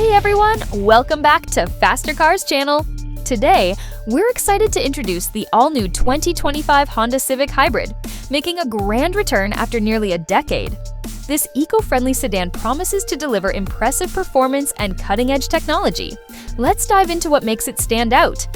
Hey everyone, welcome back to FasterCars Channel. Today, we're excited to introduce the all-new 2025 Honda Civic Hybrid, making a grand return after nearly a decade. This eco-friendly sedan promises to deliver impressive performance and cutting-edge technology. Let's dive into what makes it stand out.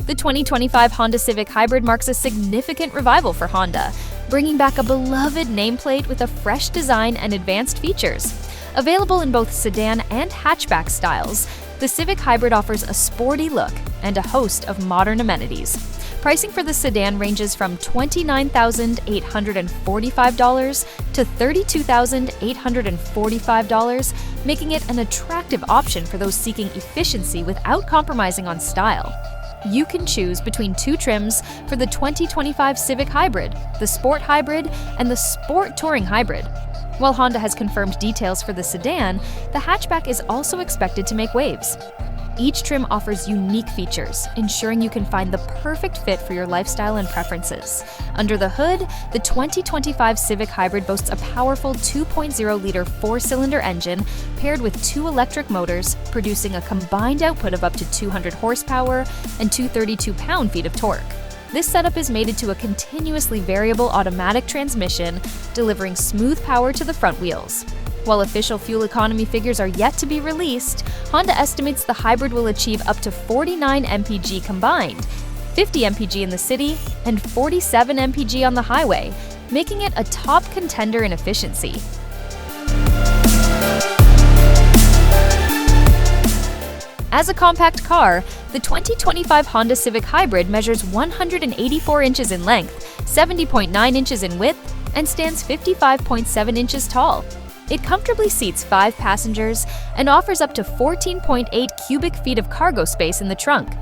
The 2025 Honda Civic Hybrid marks a significant revival for Honda, bringing back a beloved nameplate with a fresh design and advanced features. Available in both sedan and hatchback styles, the Civic Hybrid offers a sporty look and a host of modern amenities. Pricing for the sedan ranges from $29,845 to $32,845, making it an attractive option for those seeking efficiency without compromising on style. You can choose between two trims for the 2025 Civic Hybrid, the Sport Hybrid, and the Sport Touring Hybrid. While Honda has confirmed details for the sedan, the hatchback is also expected to make waves. Each trim offers unique features, ensuring you can find the perfect fit for your lifestyle and preferences. Under the hood, the 2025 Civic Hybrid boasts a powerful 2.0-liter four-cylinder engine paired with two electric motors, producing a combined output of up to 200 horsepower and 232 pound-feet of torque. This setup is mated to a continuously variable automatic transmission, delivering smooth power to the front wheels. While official fuel economy figures are yet to be released, Honda estimates the hybrid will achieve up to 49 mpg combined, 50 mpg in the city, and 47 mpg on the highway, making it a top contender in efficiency. As a compact car, the 2025 Honda Civic Hybrid measures 184 inches in length, 70.9 inches in width, and stands 55.7 inches tall. It comfortably seats 5 passengers and offers up to 14.8 cubic feet of cargo space in the trunk.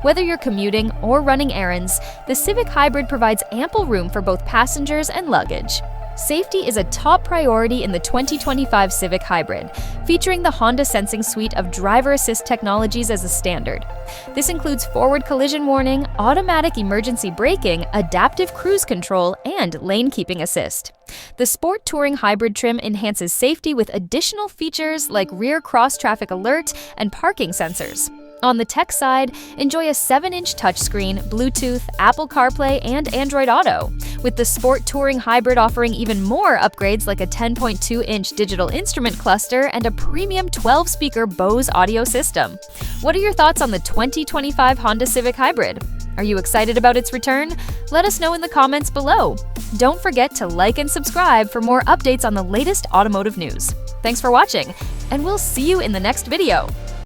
Whether you're commuting or running errands, the Civic Hybrid provides ample room for both passengers and luggage. Safety is a top priority in the 2025 Civic Hybrid, featuring the Honda Sensing suite of driver assist technologies as a standard. This includes forward collision warning, automatic emergency braking, adaptive cruise control, and lane keeping assist. The Sport Touring Hybrid trim enhances safety with additional features like rear cross-traffic alert and parking sensors. On the tech side, enjoy a 7-inch touchscreen, Bluetooth, Apple CarPlay, and Android Auto, with the Sport Touring Hybrid offering even more upgrades like a 10.2-inch digital instrument cluster and a premium 12-speaker Bose audio system. What are your thoughts on the 2025 Honda Civic Hybrid? Are you excited about its return? Let us know in the comments below. Don't forget to like and subscribe for more updates on the latest automotive news. Thanks for watching, and we'll see you in the next video.